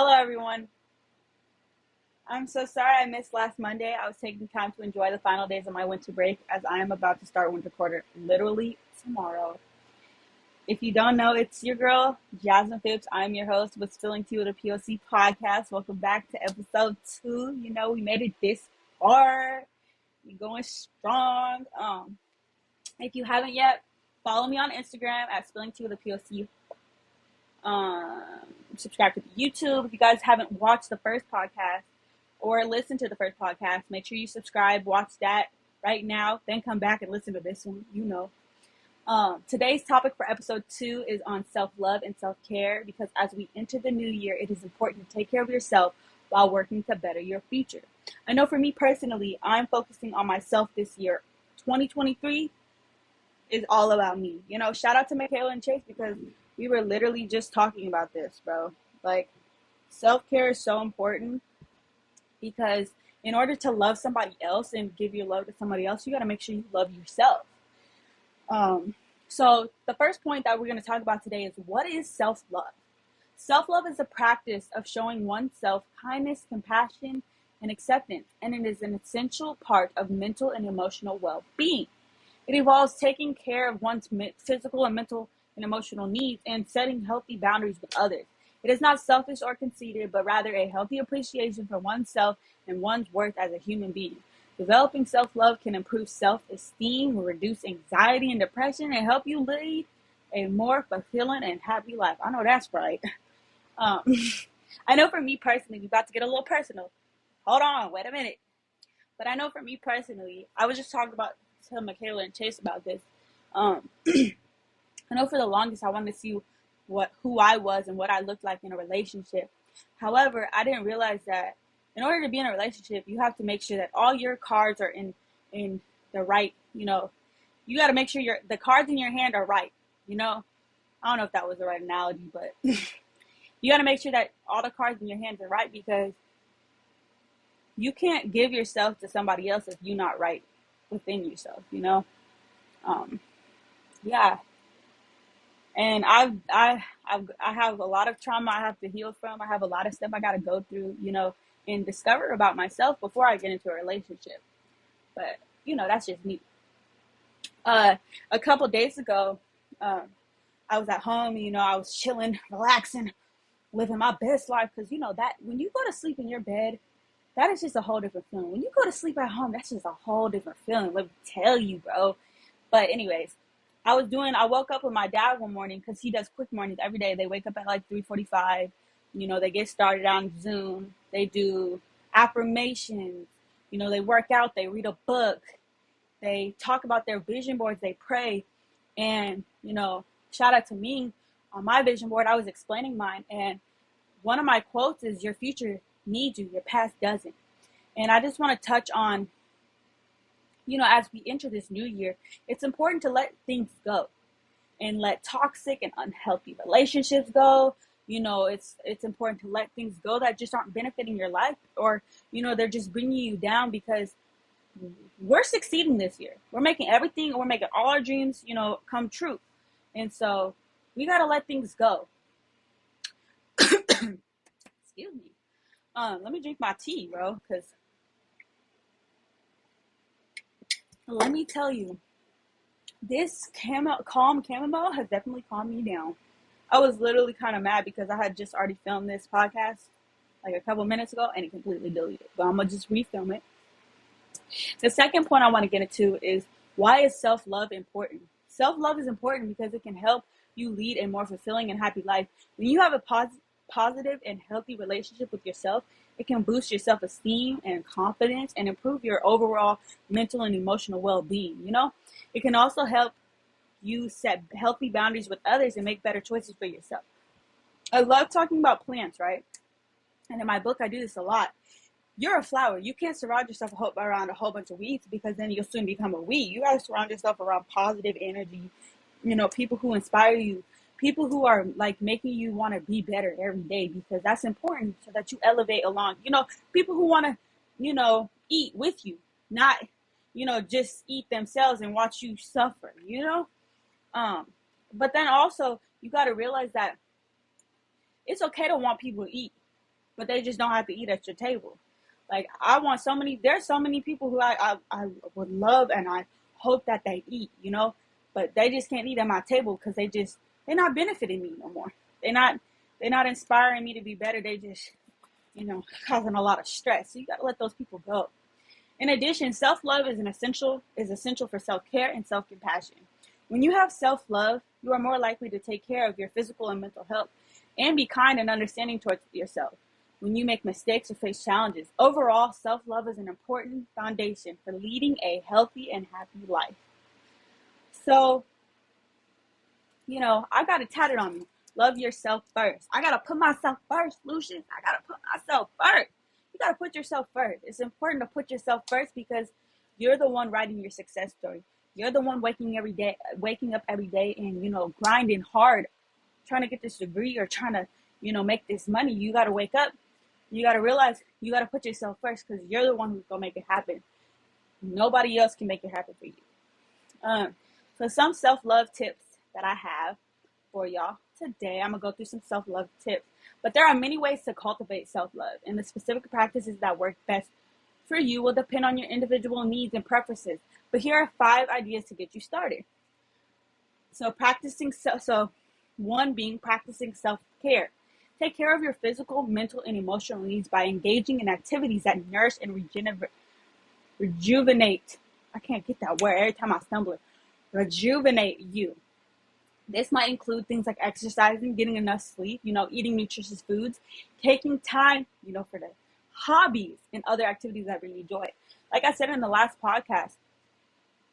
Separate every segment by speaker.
Speaker 1: Hello, everyone. I'm so sorry I missed last Monday. I was taking time to enjoy the final days of my winter break as I am about to start winter quarter literally tomorrow. If you don't know, it's your girl, Jasmine Phipps. I'm your host with Spilling Tea with a POC podcast. Welcome back to episode 2. We made it this far. We're going strong. If you haven't yet, follow me on Instagram at Spilling Tea with a POC. Subscribe to the YouTube. If you guys haven't watched the first podcast or listened to the first podcast, make sure you subscribe, watch that right now, then come back and listen to this one. Today's topic for episode 2 is on self-love and self-care, because as we enter the new year, it is important to take care of yourself while working to better your future. I know for me personally, I'm focusing on myself this year. 2023 is all about me. Shout out to Michaela and Chase, because we were literally just talking about this, bro. Like, self-care is so important, because in order to love somebody else and give your love to somebody else, you got to make sure you love yourself. So the first point that we're going to talk about today is, what is self-love? Self-love is a practice of showing oneself kindness, compassion, and acceptance, and it is an essential part of mental and emotional well-being. It involves taking care of one's physical and mental and emotional needs and setting healthy boundaries with others. It is not selfish or conceited, but rather a healthy appreciation for oneself and one's worth as a human being. Developing self-love can improve self-esteem, reduce anxiety and depression, and help you lead a more fulfilling and happy life. I know that's right. I know for me personally, we're about to get a little personal. Hold on, wait a minute. But I know for me personally, I was just talking to Michaela and Chase about this. I know for the longest I wanted to see who I was and what I looked like in a relationship. However, I didn't realize that in order to be in a relationship, you have to make sure that all your cards are in the right, you got to make sure the cards in your hand are right, I don't know if that was the right analogy, but you got to make sure that all the cards in your hands are right, because you can't give yourself to somebody else if you're not right within yourself, yeah. And I have a lot of trauma I have to heal from. I have a lot of stuff I got to go through, and discover about myself before I get into a relationship. But, that's just me. A couple days ago, I was at home, I was chilling, relaxing, living my best life. Because, that when you go to sleep in your bed, that is just a whole different feeling. When you go to sleep at home, that's just a whole different feeling. Let me tell you, bro. But anyways, I woke up with my dad one morning, because he does quick mornings every day. They wake up at like 3:45. They get started on Zoom. They do affirmations. They work out. They read a book. They talk about their vision boards. They pray. And, shout out to me. On my vision board, I was explaining mine. And one of my quotes is, your future needs you, your past doesn't. And I just want to touch on, as we enter this new year, it's important to let things go and let toxic and unhealthy relationships go. It's important to let things go that just aren't benefiting your life, or, they're just bringing you down, because we're succeeding this year. We're making all our dreams, come true. And so we got to let things go. Excuse me. Let me drink my tea, bro, because let me tell you, this calm chamomile has definitely calmed me down. I was literally kind of mad because I had just already filmed this podcast like a couple minutes ago and it completely deleted it. But I'm going to just refilm it. The second point I want to get into is, why is self-love important? Self-love is important because it can help you lead a more fulfilling and happy life. When you have a positive and healthy relationship with yourself, it can boost your self-esteem and confidence and improve your overall mental and emotional well-being. It can also help you set healthy boundaries with others and make better choices for yourself. I love talking about plants, right? And in my book, I do this a lot. You're a flower. You can't surround yourself around a whole bunch of weeds, because then you'll soon become a weed. You got to surround yourself around positive energy, people who inspire you, people who are like making you want to be better every day, because that's important so that you elevate along. People who want to, eat with you, not, just eat themselves and watch you suffer, But then also, you got to realize that it's okay to want people to eat. but they just don't have to eat at your table. Like there's so many people who I would love and I hope that they eat, but they just can't eat at my table because they're not benefiting me no more. They're not inspiring me to be better. They just, causing a lot of stress. So you got to let those people go. In addition, self-love is essential for self-care and self-compassion. When you have self-love, you are more likely to take care of your physical and mental health and be kind and understanding towards yourself when you make mistakes or face challenges. Overall, self-love is an important foundation for leading a healthy and happy life. So, I got it tatted on me. Love yourself first. I got to put myself first, Lucian. I got to put myself first. You got to put yourself first. It's important to put yourself first because you're the one writing your success story. You're the one waking up every day and, grinding hard, trying to get this degree or trying to, make this money. You got to wake up. You got to realize you got to put yourself first because you're the one who's going to make it happen. Nobody else can make it happen for you. So some self-love tips that I have for y'all today. I'm going to go through some self-love tips. But there are many ways to cultivate self-love, and the specific practices that work best for you will depend on your individual needs and preferences. But here are 5 ideas to get you started. So one being practicing self-care. Take care of your physical, mental, and emotional needs by engaging in activities that nourish and rejuvenate. I can't get that word every time I stumble. Rejuvenate you. This might include things like exercising, getting enough sleep, eating nutritious foods, taking time, for the hobbies and other activities that bring you joy. Like I said in the last podcast,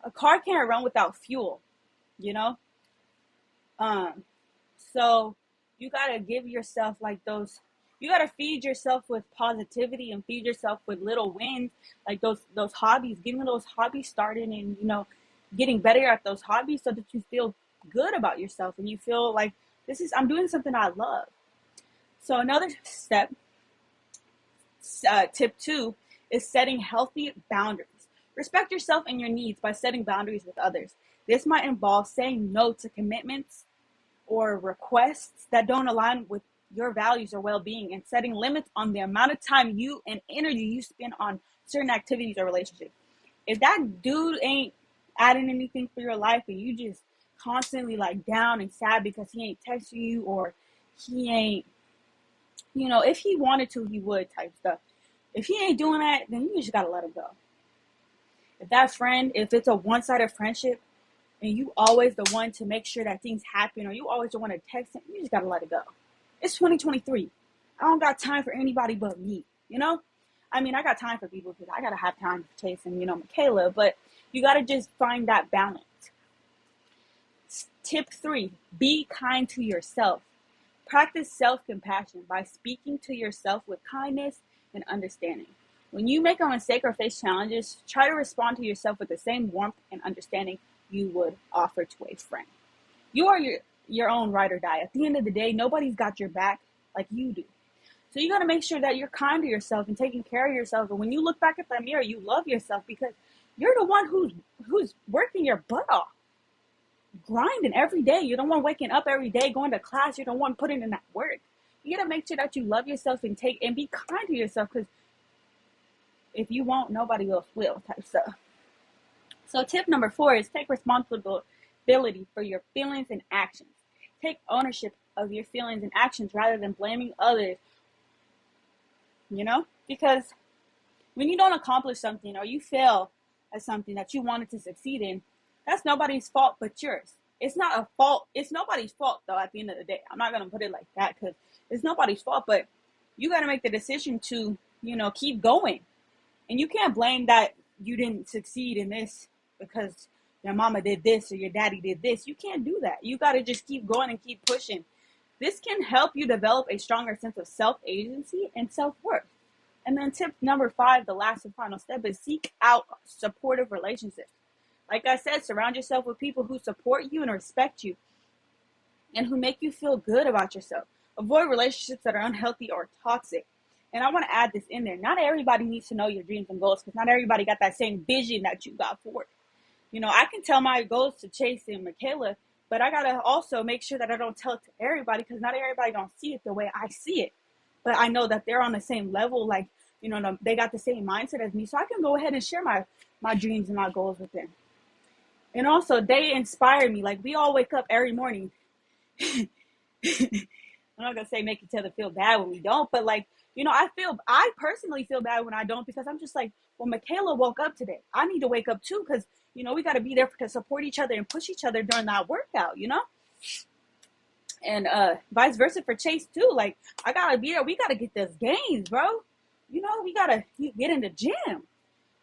Speaker 1: a car can't run without fuel, So you got to give yourself you got to feed yourself with positivity and feed yourself with little wins, like those hobbies, getting those hobbies started and, getting better at those hobbies so that you feel good about yourself and you feel like I'm doing something I love. So another step, tip 2, is setting healthy boundaries. Respect yourself and your needs by setting boundaries with others. This might involve saying no to commitments or requests that don't align with your values or well-being and setting limits on the amount of time and energy you spend on certain activities or relationships. If that dude ain't adding anything for your life and you just constantly down and sad because he ain't texting you or he ain't, if he wanted to, he would type stuff. If he ain't doing that, then you just gotta let him go. If it's a one-sided friendship and you always the one to make sure that things happen or you always the one to text him, you just gotta let it go. It's 2023. I don't got time for anybody but me, I got time for people because I gotta have time for Chase and, Michaela, but you gotta just find that balance. Tip 3, be kind to yourself. Practice self-compassion by speaking to yourself with kindness and understanding. When you make a mistake or face challenges, try to respond to yourself with the same warmth and understanding you would offer to a friend. You are your own ride or die. At the end of the day, nobody's got your back like you do. So you got to make sure that you're kind to yourself and taking care of yourself. And when you look back at that mirror, you love yourself because you're the one who's working your butt off, grinding every day. You're the one waking up every day, going to class. You're the one putting in that work. You got to make sure that you love yourself and be kind to yourself because if you won't, nobody else will type stuff. So tip number 4 is take responsibility for your feelings and actions. Take ownership of your feelings and actions rather than blaming others, because when you don't accomplish something or you fail at something that you wanted to succeed in, that's nobody's fault but yours. It's not a fault. It's nobody's fault, though, at the end of the day. I'm not going to put it like that because it's nobody's fault, but you got to make the decision to, keep going. And you can't blame that you didn't succeed in this because your mama did this or your daddy did this. You can't do that. You got to just keep going and keep pushing. This can help you develop a stronger sense of self-agency and self-worth. And then tip number 5, the last and final step, is seek out supportive relationships. Like I said, surround yourself with people who support you and respect you and who make you feel good about yourself. Avoid relationships that are unhealthy or toxic. And I want to add this in there. Not everybody needs to know your dreams and goals because not everybody got that same vision that you got for it. I can tell my goals to Chase and Michaela, but I got to also make sure that I don't tell it to everybody because not everybody don't see it the way I see it. but I know that they're on the same level. Like, they got the same mindset as me. So I can go ahead and share my dreams and my goals with them. And also, they inspire me. Like, we all wake up every morning. I'm not gonna say make each other feel bad when we don't, but like, I personally feel bad when I don't, because I'm just like, well, Michaela woke up today. I need to wake up too, because we got to be there to support each other and push each other during that workout, and vice versa for Chase too. Like, I gotta be there. We gotta get those gains, bro. We gotta get in the gym.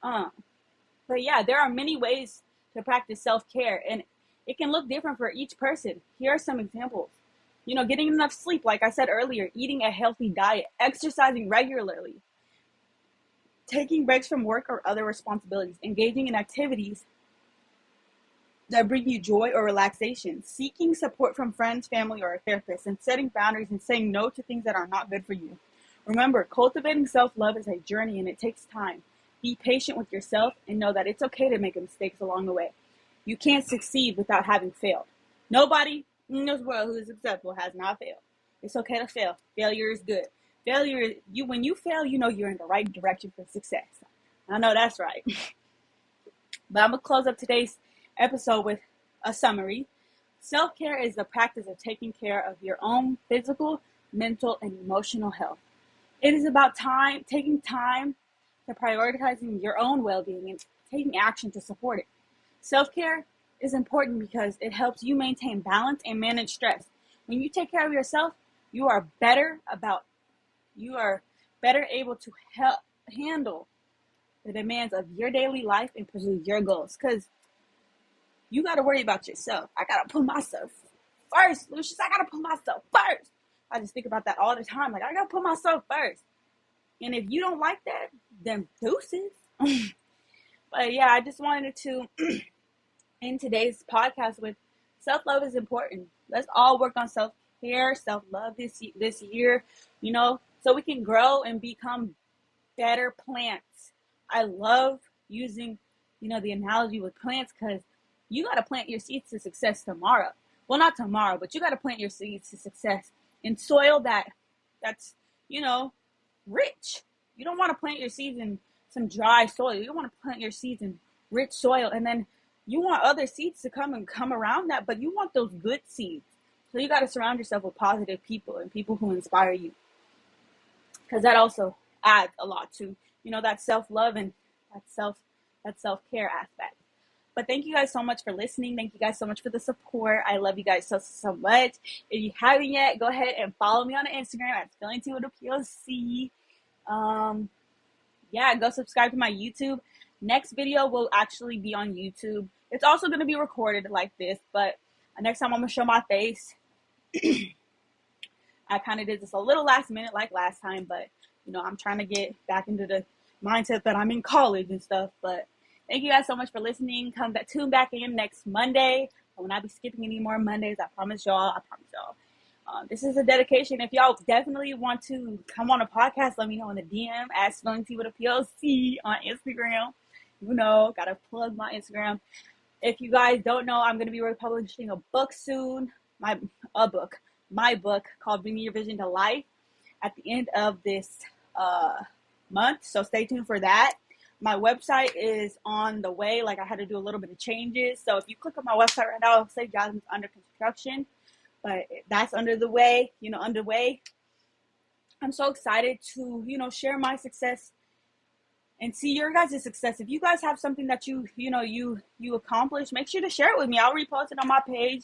Speaker 1: But yeah, there are many ways to practice self-care, and it can look different for each person. Here are some examples. Getting enough sleep, like I said earlier, eating a healthy diet, exercising regularly, taking breaks from work or other responsibilities, engaging in activities that bring you joy or relaxation, seeking support from friends, family, or a therapist, and setting boundaries and saying no to things that are not good for you. Remember, cultivating self-love is a journey and it takes time. Be patient with yourself and know that it's okay to make mistakes along the way. You can't succeed without having failed. Nobody in this world who is successful has not failed. It's okay to fail. Failure is good. When you fail, you're in the right direction for success. I know that's right. But I'm going to close up today's episode with a summary. Self-care is the practice of taking care of your own physical, mental, and emotional health. It is about taking time to prioritizing your own well-being and taking action to support it. Self-care is important because it helps you maintain balance and manage stress. When you take care of yourself, you are better able to handle the demands of your daily life and pursue your goals. Because you got to worry about yourself. I got to put myself first, Lucius. I got to put myself first. I just think about that all the time. Like, I got to put myself first. And if you don't like that, then deuces. But yeah, I just wanted to end today's podcast with self-love is important. Let's all work on self-care, self-love this year, so we can grow and become better plants. I love using, the analogy with plants, because you got to plant your seeds to success tomorrow. Well, not tomorrow, but you got to plant your seeds to success in soil that's, rich. You don't want to plant your seeds in some dry soil. You don't want to plant your seeds in rich soil, and then you want other seeds to come around that, but you want those good seeds. So you got to surround yourself with positive people and people who inspire you, because that also adds a lot to, that self-love and that self-care aspect. But thank you guys so much for listening. Thank you guys so much for the support. I love you guys so much. If you haven't yet, go ahead and follow me on Instagram at Feeling Tea with a POC. Go subscribe to my YouTube. Next video will actually be on YouTube. It's also going to be recorded like this, but next time I'm going to show my face. I kind of did this a little last minute like last time, but I'm trying to get back into the mindset that I'm in college and stuff. But thank you guys so much for listening. Tune back in next Monday. I will not be skipping any more Mondays. I promise y'all. This is a dedication. If y'all definitely want to come on a podcast, let me know in the DM at Spilling Tea with a POC on Instagram. Gotta plug my Instagram. If you guys don't know, I'm gonna be republishing a book soon. My book called Bringing Your Vision to Life at the end of this month. So stay tuned for that. My website is on the way. Like, I had to do a little bit of changes. So if you click on my website right now, it'll say Jasmine's under construction. But that's underway. I'm so excited to, share my success and see your guys' success. If you guys have something that you accomplish, make sure to share it with me. I'll repost it on my page.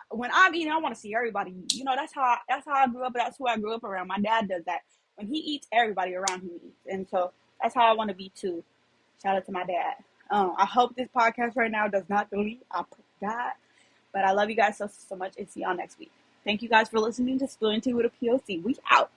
Speaker 1: When I'm eating, I want to see everybody eat. That's how I grew up. That's who I grew up around. My dad does that. When he eats, everybody around him eats. And so that's how I want to be too. Shout out to my dad. I hope this podcast right now does not delete. I forgot. But I love you guys so much, and see y'all next week. Thank you guys for listening to Spilling Tea with a POC. We out.